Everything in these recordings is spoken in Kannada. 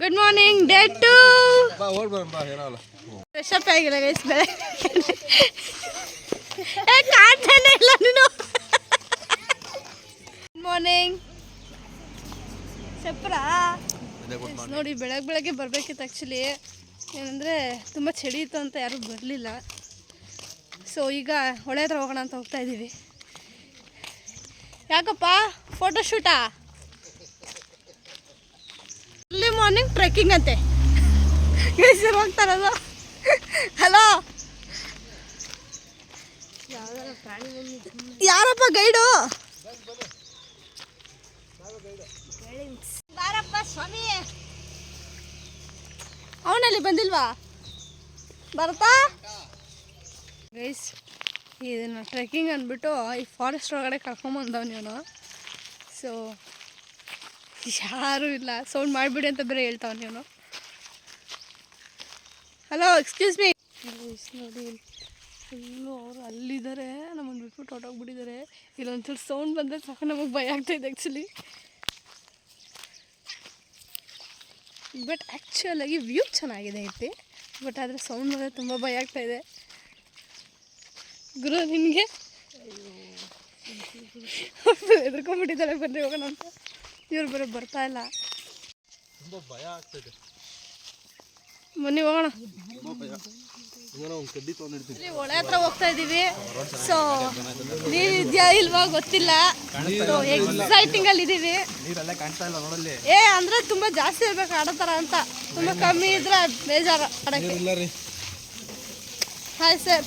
Good morning day 2 fresh up ಆಗಿಲ್ಲ ಗೈಸ್ ಬೆಳಗ್ಗೆ ಕಾಣ್ತಾನೆ ಇಲ್ಲ ನೀನು ಗುಡ್ ಮಾರ್ನಿಂಗ್ ಚಪ್ರಾ ನೋಡಿ ಬೆಳಗ್ಗೆ ಬರಬೇಕಿತ್ತು ಆ್ಯಕ್ಚುಲಿ ಏನಂದರೆ ತುಂಬ ಚಳಿ ಇತ್ತು ಅಂತ ಯಾರೂ ಬರಲಿಲ್ಲ ಸೊ ಈಗ ಹೊಳೆ ಹತ್ರ ಹೋಗೋಣ ಅಂತ ಹೋಗ್ತಾ ಇದ್ದೀವಿ ಯಾಕಪ್ಪ ಫೋಟೋಶೂಟಾ ಅರ್ಲಿ ಮಾರ್ನಿಂಗ್ ಟ್ರೆಕ್ಕಿಂಗ್ ಅಂತೆ ಗೈಸರು ಹೋಗ್ತಾರಲ್ಲ ಹಲೋ ಯಾರಪ್ಪ ಗೈಡು ಬಾರಪ್ಪ ಸ್ವಾಮಿ ಅವನಲ್ಲಿ ಬಂದಿಲ್ವಾ ಬರ್ತಾ ಗೈಸ್ ಇದನ್ನು ಟ್ರೆಕ್ಕಿಂಗ್ ಅಂದ್ಬಿಟ್ಟು ಈ ಫಾರೆಸ್ಟ್ ಒಳಗಡೆ ಕರ್ಕೊಂಬಂದವ್ ನೀವು ಸೊ ಯಾರೂ ಇಲ್ಲ ಸೌಂಡ್ ಮಾಡಿಬಿಡಿ ಅಂತ ಬೇರೆ ಹೇಳ್ತಾವ ನೀವು ಹಲೋ ಎಕ್ಸ್ಕ್ಯೂಸ್ ಮೀ ನೋಡಿ ಫುಲ್ಲು ಅವರು ಅಲ್ಲಿದ್ದಾರೆ ನಮ್ಮನ್ನು ಬಿಟ್ಬಿಟ್ಟು ಹೊಟ್ಟೋಗ್ಬಿಟ್ಟಿದ್ದಾರೆ ಇಲ್ಲೊಂಚೂರು ಸೌಂಡ್ ಬಂದರೆ ಸಾಕು ನಮಗೆ ಭಯ ಆಗ್ತಾಯಿದೆ ಆ್ಯಕ್ಚುಲಿ ಬಟ್ ಆ್ಯಕ್ಚುಲಾಗಿ ವ್ಯೂ ಚೆನ್ನಾಗಿದೆ ಐತಿ ಬಟ್ ಆದರೆ ಸೌಂಡ್ ಬಂದರೆ ತುಂಬ ಭಯ ಆಗ್ತಾಯಿದೆ ಗುರು ನಿನಗೆ ಎದ್ರಕೊಂಡ್ಬಿಟ್ಟಿದ್ದಾಳೆ ಬನ್ನಿ ಹೋಗೋಣ ಅಂತ ಇವ್ರು ಬರೋ ಬರ್ತಾ ಇಲ್ಲ ತುಂಬ ಭಯ ಆಗ್ತಾಯಿದೆ ಬನ್ನಿ ಹೋಗೋಣ ಹೊಳೆ ಹತ್ರ ಹೋಗ್ತಾ ಇದ್ದೀವಿ ಸೊ ನೀರು ಇದೆಯಾ ಇಲ್ವಾ ಗೊತ್ತಿಲ್ಲ ಎಕ್ಸೈಟಿಂಗ್ ಅಲ್ಲಿ ಇದ್ದೀವಿ ಏ ಅಂದ್ರೆ ತುಂಬಾ ಜಾಸ್ತಿ ಇರ್ಬೇಕು ಆಡೋ ಥರ ಅಂತ ತುಂಬಾ ಕಮ್ಮಿ ಇದ್ರೆ ಬೇಜಾರು ಆಡಕ್ಕೆ ಹಾಯ್ ಸರ್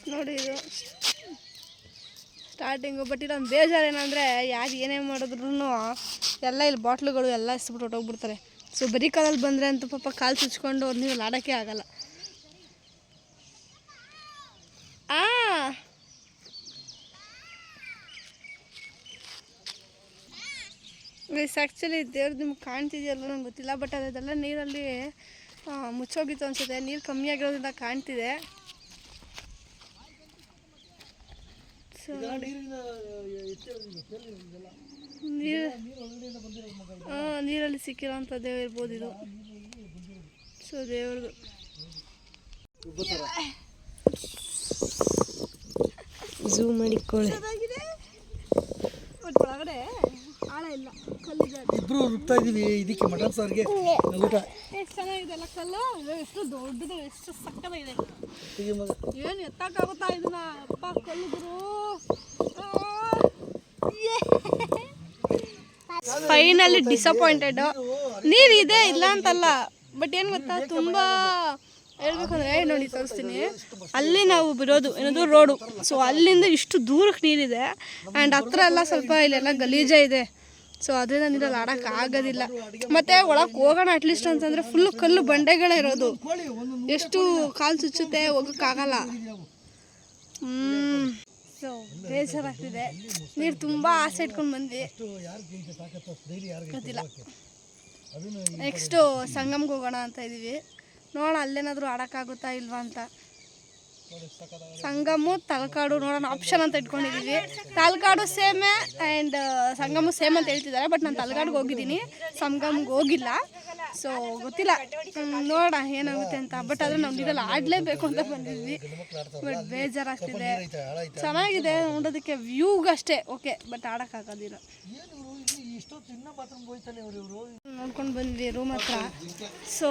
ನೋಡಿ ಇದು ಸ್ಟಾರ್ಟಿಂಗು ಬಟ್ ಇದೊಂದು ಬೇಜಾರು ಏನಂದರೆ ಯಾರು ಏನೇ ಮಾಡಿದ್ರು ಎಲ್ಲ ಇಲ್ಲಿ ಬಾಟ್ಲುಗಳು ಎಲ್ಲ ಎಸ್ಬಿಟ್ಟು ಹೊಟ್ಟೋಗ್ಬಿಡ್ತಾರೆ ಸೊ ಬರೀ ಕಾಲಲ್ಲಿ ಬಂದರೆ ಅಂತೂ ಪಾಪ ಕಾಲು ಚುಚ್ಕೊಂಡು ಅವ್ರು ನೀವು ಆಡೋಕ್ಕೆ ಆಗಲ್ಲ ಗೈಸ್ ಆ್ಯಕ್ಚುಲಿ ದೇವ್ರದ್ದು ನಿಮ್ಗೆ ಕಾಣ್ತಿದೆಯಲ್ಲ ನಂಗೆ ಗೊತ್ತಿಲ್ಲ ಬಟ್ ಅದೆಲ್ಲ ನೀರಲ್ಲಿ ಮುಚ್ಚೋಗಿತ್ತು ಅನಿಸುತ್ತೆ ನೀರು ಕಮ್ಮಿ ಆಗಿರೋದ್ರಿಂದ ಕಾಣ್ತಿದೆ ಸೊ ನೀರಲ್ಲಿ ಸಿಕ್ಕಿರೋಂಥದ್ದೇ ಇರ್ಬೋದು ಇದು ಸೊ ದೇವ್ರದ್ದು ಝೂಮ್ ಮಾಡಿಕೊಳ್ಳಿ ಒಳಗಡೆ ಆಳ ಇಲ್ಲ ಕಲ್ಲಿದ್ದಾರೆ ಇಬ್ರು ರುಬ್ತಾ ಇದೀವಿ ಇದಕ್ಕೆ ಮಟನ್ ಸಾರಿಗೆ ಊಟ ಎಷ್ಟು ಚೆನ್ನಾಗಿದೆ ಅಲ್ಲ ಕಲ್ಲು ಎಷ್ಟು ದೊಡ್ಡದು ಎಷ್ಟು ಸಕ್ಕತ್ತಾಗಿದೆ ಏನು ಎತ್ತಕ್ಕಾಗುತ್ತಾ ಇದನ್ನ ಅಪ್ಪ ಕಲ್ಲುಗಳು ಫೈನಲಿ ಡಿಸಪಾಯಿಂಟೆಡ್ ನೀರು ಇದೆ ಇಲ್ಲ ಅಂತಲ್ಲ ಬಟ್ ಏನು ಗೊತ್ತಾ ತುಂಬ ಹೇಳ್ಬೇಕಂದ್ರೆ ನೋಡಿ ತೋರಿಸ್ತೀನಿ ಅಲ್ಲಿ ನಾವು ಬಿರೋದು ಏನದು ರೋಡು ಸೊ ಅಲ್ಲಿಂದ ಇಷ್ಟು ದೂರಕ್ಕೆ ನೀರಿದೆ ಆ್ಯಂಡ್ ಹತ್ರ ಎಲ್ಲ ಸ್ವಲ್ಪ ಇಲ್ಲೆಲ್ಲ ಗಲೀಜೆ ಇದೆ ಸೊ ಅದರಿಂದ ನೀರಲ್ಲಿ ಆಡೋಕೆ ಆಗೋದಿಲ್ಲ ಮತ್ತು ಒಳಗೆ ಹೋಗೋಣ ಅಟ್ಲೀಸ್ಟ್ ಅಂತಂದರೆ ಫುಲ್ಲು ಕಲ್ಲು ಬಂಡೆಗಳೇ ಇರೋದು ಎಷ್ಟು ಕಾಲು ಚುಚ್ಚುತ್ತೆ ಹೋಗೋಕ್ಕಾಗಲ್ಲ ಸೊ ಬೇಜಾರಾಗ್ತಿದೆ ನೀರು ತುಂಬ ಆಸೆ ಇಟ್ಕೊಂಡು ಬಂದ್ವಿ ಗೊತ್ತಿಲ್ಲ ನೆಕ್ಸ್ಟು ಸಂಗಮ್ಗೆ ಹೋಗೋಣ ಅಂತ ಇದ್ದೀವಿ ನೋಡೋಣ ಅಲ್ಲೇನಾದರೂ ಆಡೋಕ್ಕಾಗುತ್ತಾ ಇಲ್ವಾ ಅಂತ ಸಂಗಮು ತಲಕಾಡು ನೋಡೋಣ ಆಪ್ಷನ್ ಅಂತ ಇಟ್ಕೊಂಡಿದ್ದೀವಿ ತಲಕಾಡು ಸೇಮೆ ಆ್ಯಂಡ್ ಸಂಗಮು ಸೇಮ್ ಅಂತ ಹೇಳ್ತಿದ್ದಾರೆ ಬಟ್ ನಾನು ತಲಕಾಡಿಗೆ ಹೋಗಿದ್ದೀನಿ ಸಂಗಮ್ಗೆ ಹೋಗಿಲ್ಲ ಸೊ ಗೊತ್ತಿಲ್ಲ ನೋಡೋಣ ಏನಾಗುತ್ತೆ ಅಂತ ಬಟ್ ಆದರೆ ನಾವು ನೀರಲ್ಲಿ ಆಡಲೇಬೇಕು ಅಂತ ಬಂದಿದ್ವಿ ಬಟ್ ಬೇಜಾರಾಗ್ತಿದೆ ಚೆನ್ನಾಗಿದೆ ನೋಡೋದಕ್ಕೆ ವ್ಯೂಗಷ್ಟೇ ಓಕೆ ಬಟ್ ಆಡೋಕ್ಕಾಗೋದಿಲ್ಲ ನೋಡ್ಕೊಂಡು ಬಂದ್ವಿ ರೂಮ್ ಹತ್ರ ಸೊ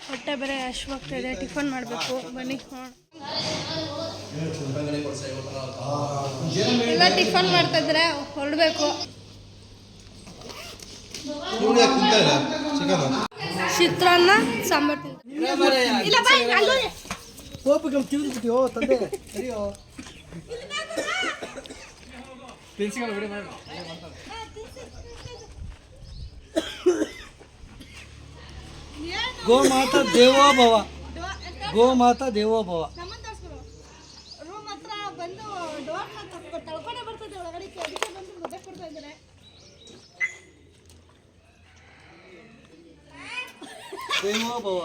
ಹೊಟ್ಟೆ ಬೇರೆ ಹಶ್ವಾಗ್ತಾ ಇದೆ ಟಿಫನ್ ಮಾಡಬೇಕು ಬನ್ನಿ ಇಲ್ಲ ಟಿಫನ್ ಮಾಡ್ತಾ ಇದ್ರೆ ಹೊರಡಬೇಕು ಚಿತ್ರಾನ್ನ ಸಾಂಬಾರು ಗೋಮಾತಾ ದೇವೋ ಭವ ಗೋಮಾತಾ ದೇವೋ ಭವ ರೂಮ್ ಹತ್ರ ಬಂದು ಡೋರ್ನ ತಳ್ಕೊಂಡೆ ಬರ್ತದೆ ಒಳಗಡೆ ಅದಕ್ಕೆ ಬಂದು ಮುದ್ದೆ ಕೊಡ್ತಾ ಇದ್ದಾರೆ ದೇವೋ ಭವ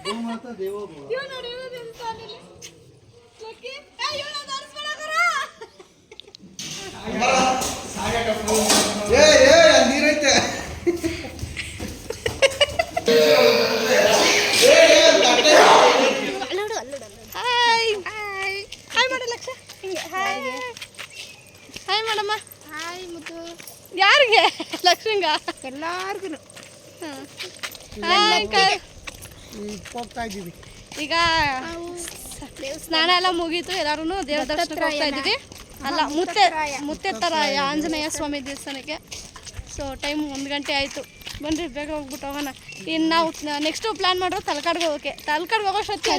ಗೋಮಾತಾ ದೇವೋ ಭವ ಯಾರಿಗೆ ಲಕ್ಷ್ಮಿಂಗ ಎಲ್ಲಾರ್ಗು ಹೋಗ್ತಾ ಇದ್ದೀವಿ. ಈಗ ಸ್ನಾನ ಎಲ್ಲ ಮುಗೀತು, ಎಲ್ಲರೂ ದೇವ್ರ ದರ್ಶನಕ್ಕೆ ಹೋಗ್ತಾ ಇದ್ದೀವಿ. ಅಲ್ಲ, ಮುತ್ತೆತ್ತರಾಯ ಆಂಜನೇಯ ಸ್ವಾಮಿ ದೇವಸ್ಥಾನಕ್ಕೆ. ಸೊ ಟೈಮ್ 1 ಗಂಟೆ ಆಯಿತು. ಬನ್ರಿ ಬೇಗ ಹೋಗ್ಬಿಟ್ಟು ಹೋಗೋಣ. ಇನ್ನು ನಾವು ನೆಕ್ಸ್ಟು ಪ್ಲ್ಯಾನ್ ಮಾಡೋದು ತಲಕಾಡಿಗೆ ಹೋಗೋಕ್ಕೆ. ತಲಕಾಡಿಗೆ ಹೋಗೋಷ್ಟೊತ್ತಿಗೆ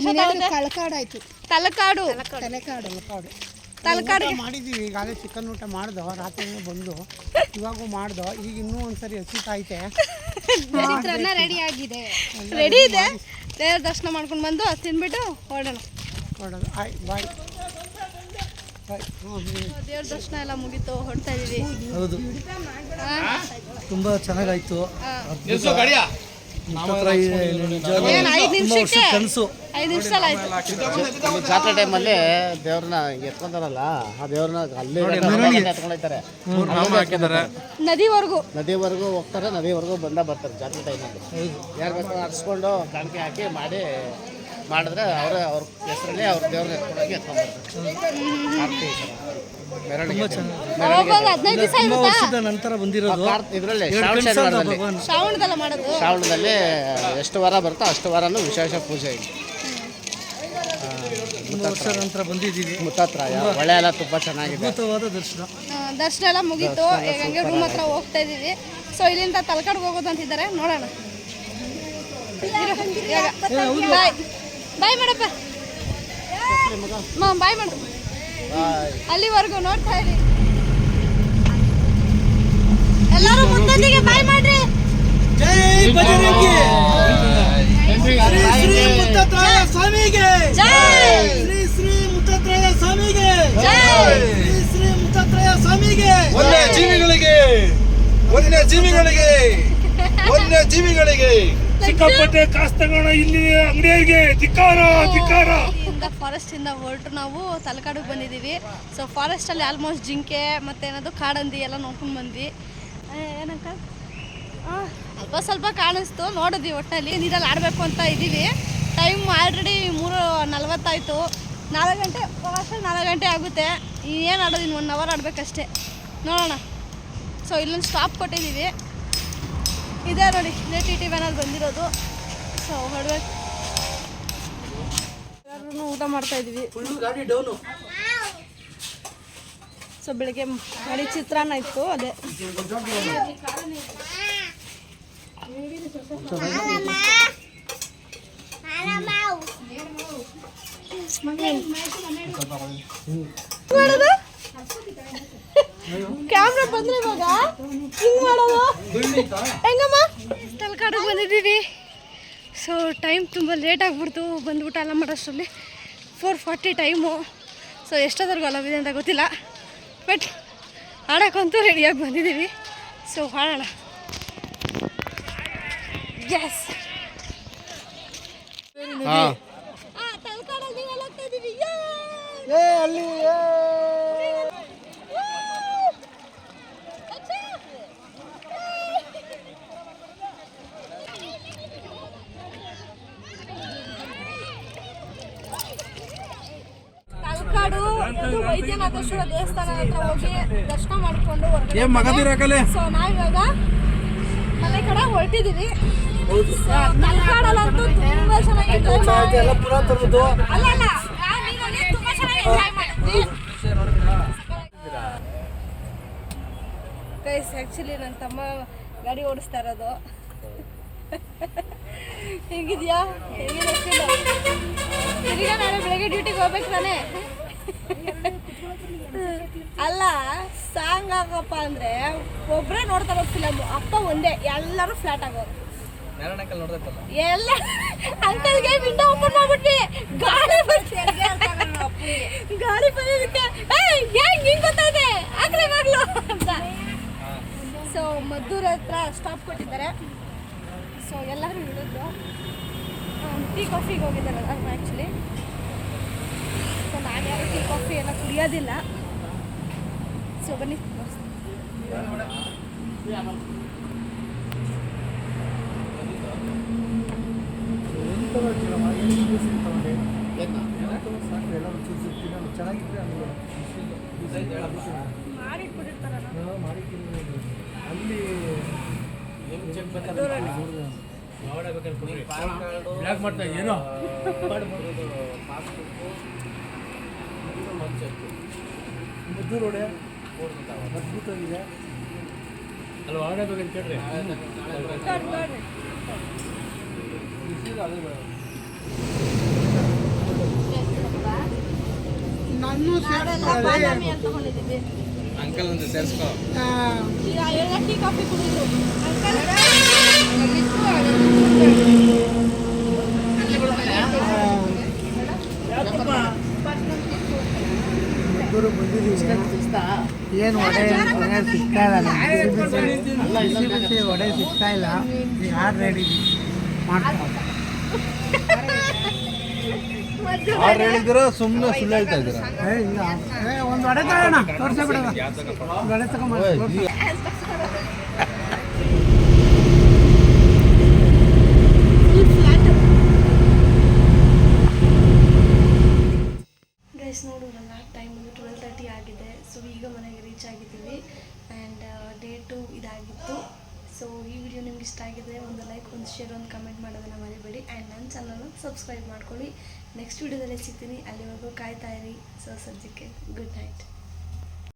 ತಲಕಾಡಿಗೆ ಮಾಡಿದ್ದೀವಿ. ಈಗಾಗಲೇ ಚಿಕನ್ ಊಟ ಮಾಡ್ದೋ, ರಾತ್ರಿ ಬಂದು ಇವಾಗೂ ಮಾಡ್ದೋ. ಈಗ ಇನ್ನೂ ಒಂದ್ಸರಿ ಹಸಿತೈತೆ. ರೆಡಿ ಆಗಿದೆ, ರೆಡಿ ಇದೆ. ದೇವ್ರ ದರ್ಶನ ಮಾಡ್ಕೊಂಡು ಬಂದು ತಿನ್ಬಿಟ್ಟು ಹೊರಡೋಣ. ಬಾಯ್. ದೇವ್ರ ದರ್ಶನ ಎಲ್ಲ ಮುಗೀತು, ಹೊರಡ್ತಾ ಇದೀವಿ. ಹೌದು, ತುಂಬಾ ಚೆನ್ನಾಗಾಯ್ತು. ಕನಸು 5 ನಿಮಿಷದಲ್ಲಿ ಆಯ್ತು. ಜಾತ್ರೆ ಟೈಮಲ್ಲಿ ದೇವ್ರನ್ನ ಎತ್ಕೊಂತಾರಲ್ಲ, ಆ ದೇವ್ರನ್ನ ಅಲ್ಲಿ ಎತ್ಕೊಂಡೋಗ್ತಾರೆ, ನದಿವರೆಗೂ ಹೋಗ್ತಾರೆ. ನದಿವರೆಗೂ ಬರ್ತಾರೆ ಜಾತ್ರೆ ಟೈಮಲ್ಲಿ. ಯಾರು ಬೇಕಾದ್ರೂ ಹರಿಸ್ಕೊಂಡು ಕಾಣಿಕೆ ಹಾಕಿ ಮಾಡಿದ್ರೆ ಅವ್ರ ಹೆಸರಲ್ಲಿ ಅವ್ರ ದೇವ್ರನ್ನ ಎತ್ಕೊಂಡೋಗಿ ವರ್ಷದ ನಂತರ ಬಂದಿರೋದು. ಇದರಲ್ಲಿ ಶ್ರಾವಣದಲ್ಲಿ ಎಷ್ಟು ವಾರ ಬರುತ್ತೋ ಅಷ್ಟು ವಾರನೂ ವಿಶೇಷ ಪೂಜೆ ಇದೆ. ವರ್ಷದ ನಂತರ ಬಂದಿದ್ದೀವಿ. ಮುತ್ತತ್ರಾಯ ಒಳ್ಳೆ ಎಲ್ಲ ತುಂಬ ಚೆನ್ನಾಗಿದೆ. ಅದ್ಭುತವಾದ ದರ್ಶನ ಎಲ್ಲ ಮುಗೀತು. ಈಗ ಹಂಗೆ ರೂಮ್ ಹತ್ರ ಹೋಗ್ತಾ ಇದೀವಿ. ಸೊ ಇಲ್ಲಿಂದ ತಲಕಾಡಿಗೆ ಹೋಗೋದು ಅಂತಿದ್ದಾರೆ, ನೋಡೋಣ. ಬಾಯ್ ಮಾಡಪ್ಪ, ಬಾಯ್ ಮಾಡು. ಅಲ್ಲಿವರೆಗೂ ನೋಡ್ತಾ ಇರಿ. ಎಲ್ಲರೂ ಮುತ್ತತ್ತಿಗೆ ಬಾಯ್ ಮಾಡ್ರಿ. ಜೈ ಬಜರಂಗಿ, ಶ್ರೀ ಮುತ್ತತ್ರಾಯ ಸ್ವಾಮಿಗೆ ಜೈ, ಶ್ರೀ ಮುತ್ತತ್ರಾಯ ಸ್ವಾಮಿಗೆ ಜೈ, ಶ್ರೀ ಮುತ್ತತ್ರಾಯ ಸ್ವಾಮಿಗೆ. ವನ್ಯ ಜೀವಿಗಳಿಗೆ ಸಿಕ್ಕಾಪಟ್ಟೆ ಕಾಸು ತಗೋಣ ಇಲ್ಲಿ ಅಂಗಡಿಯವರಿಗೆ. ಧಿಕ್ಕಾರ. ಫಾರೆಸ್ಟ್ ಇಂದ ಹೊರಟು ನಾವು ತಲಕಾಡಿಗೆ ಬಂದಿದ್ದೀವಿ. ಸೊ ಫಾರೆಸ್ಟ್ ಅಲ್ಲಿ ಆಲ್ಮೋಸ್ಟ್ ಜಿಂಕೆ ಮತ್ತೆ ಏನದು ಕಾಡಂದಿ ಎಲ್ಲ ನೋಡ್ಕೊಂಡು ಬಂದ್ವಿ. ಏನಕ್ಕ ಸ್ವಲ್ಪ ಕಾಣಿಸ್ತು, ನೋಡಿದ್ವಿ. ಒಟ್ಟಲ್ಲಿ ನೀರಲ್ಲಿ ಆಡಬೇಕು ಅಂತ ಇದ್ದೀವಿ. ಟೈಮ್ ಆಲ್ರೆಡಿ 3:40 ಆಯಿತು. 4 ಗಂಟೆ 4 ಗಂಟೆ ಆಗುತ್ತೆ. ಏನು ಆಡೋದು, ಇನ್ನು 1 ಅವರ್ ಆಡಬೇಕಷ್ಟೇ. ನೋಡೋಣ. ಸೊ ಇಲ್ಲೊಂದು ಸ್ಟಾಪ್ ಕೊಟ್ಟಿದ್ದೀವಿ. ಇದೇ ನೋಡಿ, ಇದೇ TT ವ್ಯಾನಲ್ಲಿ ಬಂದಿರೋದು. ಸೊ ಹೊರಡ್ಬೇಕು. ಎಲ್ಲರೂ ಊಟ ಮಾಡ್ತಾ ಇದ್ದೀವಿ. ಗಾಡಿ ಡೌನು. ಸೊ ಬೆಳಗ್ಗೆ ಮಾಡಿ ಚಿತ್ರಾನ್ನ ಇತ್ತು, ಅದೇ. ಕ್ಯಾಮ್ರಾ ಬಂದ್ರೆ ಇವಾಗ ಹಿಂಗ್ ಮಾಡೋದು ಹೆಂಗಮ್ಮ? ತಲಕಾಡಿಗೆ ಬಂದಿದ್ದೀವಿ. ಸೊ ಟೈಮ್ ತುಂಬ ಲೇಟ್ ಆಗಿಬಿಡ್ತು. ಬಂದ್ಬಿಟ್ಟು ಎಲ್ಲ ಮಾಡೋಷ್ಟರಲ್ಲಿ 4:40 ಟೈಮು. ಸೊ ಎಷ್ಟೊತ್ತವರೆಗೂ ಅಲ್ಲವಿದೆ ಅಂತ ಗೊತ್ತಿಲ್ಲ, ಬಟ್ ಆಡೋಕ್ಕಂತೂ ರೆಡಿಯಾಗಿ ಬಂದಿದ್ದೀವಿ. ಸೊ ಹಾಡೋಣ. ಎಸ್, ತಲಕಾಡಲ್ಲಿ ನೀವೆಲ್ಲ ಹೋಗ್ತಾ ಇದ್ದೀವಿ. ಅಲ್ಲಿ ತಲಕಾಡು ವೈದ್ಯನಾಥೇಶ್ವರ ದೇವಸ್ಥಾನ ಹತ್ರ ಹೋಗಿ ದರ್ಶನ ಮಾಡಿಕೊಂಡು ಹೊರಗಡೆ. ಸೊ ನಾವಿವಾಗ ಮನೆ ಕಡೆ ಹೊರಟಿದ್ದೀವಿ. ತಲಕಾಡಲ್ಲಂತೂ ತುಂಬಾ ಚೆನ್ನಾಗಿ ಪುರಾತನದ್ದು. ಅಲ್ಲ ತುಂಬಾ ಚೆನ್ನಾಗಿ ಎಂಜಾಯ್ ಮಾಡಿದ್ವಿ. ಗೈಸ್, ಆ್ಯಕ್ಚುಲಿ ನನ್ನ ತಮ್ಮ ಗಾಡಿ ಓಡಿಸ್ತಾ ಇರೋದು. ಹೇಗಿದ್ಯಾ? ಹೇಗಿದೆ? ತಿರ್ಗಾ ನಾಳೆ ಬೆಳಗ್ಗೆ ಡ್ಯೂಟಿಗೆ ಹೋಗ್ಬೇಕು ತಾನೆ. ಅಲ್ಲ, ಸಾಂಗ್ ಆಗಪ್ಪ ಅಂದರೆ ಒಬ್ಬರೇ ನೋಡ್ತಾರೋ ಫಿಲಮು. ಅಪ್ಪ ಒಂದೇ, ಎಲ್ಲರೂ ಫ್ಲಾಟ್ ಆಗೋರು. ಎಲ್ಲ ಅಂಕಲ್ಗೆ ವಿಂಡೋ ಓಪನ್ ಮಾಡ್ಬಿಟ್ವಿ. ಗಾಡಿ ಬಂದಿದ್ದಕ್ಕೆ ಹಿಂಗೆ ಗೊತ್ತಾಯ್ತೆ ಆಗ್ಲೇ ಮಾಡ್ಲು ಅಂತ. ಸೊ ಮದ್ದೂರ ಹತ್ರ ಸ್ಟಾಪ್ ಕೊಟ್ಟಿದ್ದಾರೆ. ಸೊ ಎಲ್ಲರೂ ಹಿಡಿದ್ರು. ಟೀ ಕಾಫಿಗೆ ಹೋಗಿದ್ದಾರೆ ಅದು ಆ್ಯಕ್ಚುಲಿ. ಸೊ ನಾನು ಯಾರು ಟೀ ಕಾಫಿ ಎಲ್ಲ ಕುಡಿಯೋದಿಲ್ಲ. ಸೊ ಬನ್ನಿ. ಮಾಡಿಟ್ಬಿಟ್ಟಿರ್ತಾರಲ್ಲ. ಬ್ಲಾಕ್ ಮಾಡ್ತಾ ಏನೋ ಮುದ್ದು ರೋಡೆ ಮದ್ಭೂತವಿದೆ ಅಲ್ಲ ಹೊರಗಡೆ ಬೇಕಂತ ಕೇಳ್ರಿ ನಾನು ಬಾದಾಮಿ ಅಂತ ತಗೊಂಡಿದ್ದೀವಿ. ಅಂಕಲ್ ಒಂದು ಸೇರಿಸ್ಕೋ. ಈಗ ಎಲ್ಲ ಟೀ ಕಾಫಿ ಕುಡಿದ್ರು ಅಂಕಲ್ ಇಬ್ಬರು ಬಂದಿದ್ದೀವಿ. ಏನು ಒಡೆ ಸಿಗ್ತಾ ಇಲ್ಲ ನಮ್ಗೆ. ಬಿಸಿ ಬಿಸಿ ಒಡೆ ಸಿಗ್ತಾ ಇಲ್ಲ. ಈಗ ಆರ್ಡ್ರ್ ರೆಡಿ ಮಾಡ್ತಾರೆ. ಆರ್ಡ್ರ್ ಹೇಳಿದಿರ ಸುಮ್ಮನೆ ಸುಳ್ಳು ಹೇಳ್ತಾ ಇದ್ದೀರಾ? ಇಲ್ಲ ಒಂದು ವಡೆ ತಗೋಣ ತೋರಿಸೇ ಬಿಡೋಣ. ಒಂದು ವಡೆ ತಗೊಂಡು ಗೈಸ್ ನೋಡೋದಲ್ಲ ಟೈಮ್ 12:30 ಆಗಿದೆ. ಸೊ ಈಗ ಮನೆಗೆ ರೀಚ್ ಆಗಿದ್ದೀವಿ ಆ್ಯಂಡ್ ಡೇ 2 ಇದಾಗಿತ್ತು. ಸೊ ಈ ವಿಡಿಯೋ ನಿಮ್ಗೆ ಇಷ್ಟ ಆಗಿದ್ರೆ ಒಂದು ಲೈಕ್, ಒಂದು ಶೇರ್, ಒಂದು ಕಮೆಂಟ್ ಮಾಡೋದನ್ನು ಮರಿಬೇಡಿ ಆ್ಯಂಡ್ ನನ್ನ ಚಾನಲ್ನ ಸಬ್ಸ್ಕ್ರೈಬ್ ಮಾಡ್ಕೊಳ್ಳಿ. ನೆಕ್ಸ್ಟ್ ವಿಡಿಯೋದಲ್ಲಿ ಸಿಗ್ತೀನಿ. ಅಲ್ಲಿವರೆಗೂ ಕಾಯ್ತಾ ಇರಿ. ಸೊ ಸದ್ಯಕ್ಕೆ ಗುಡ್ ನೈಟ್.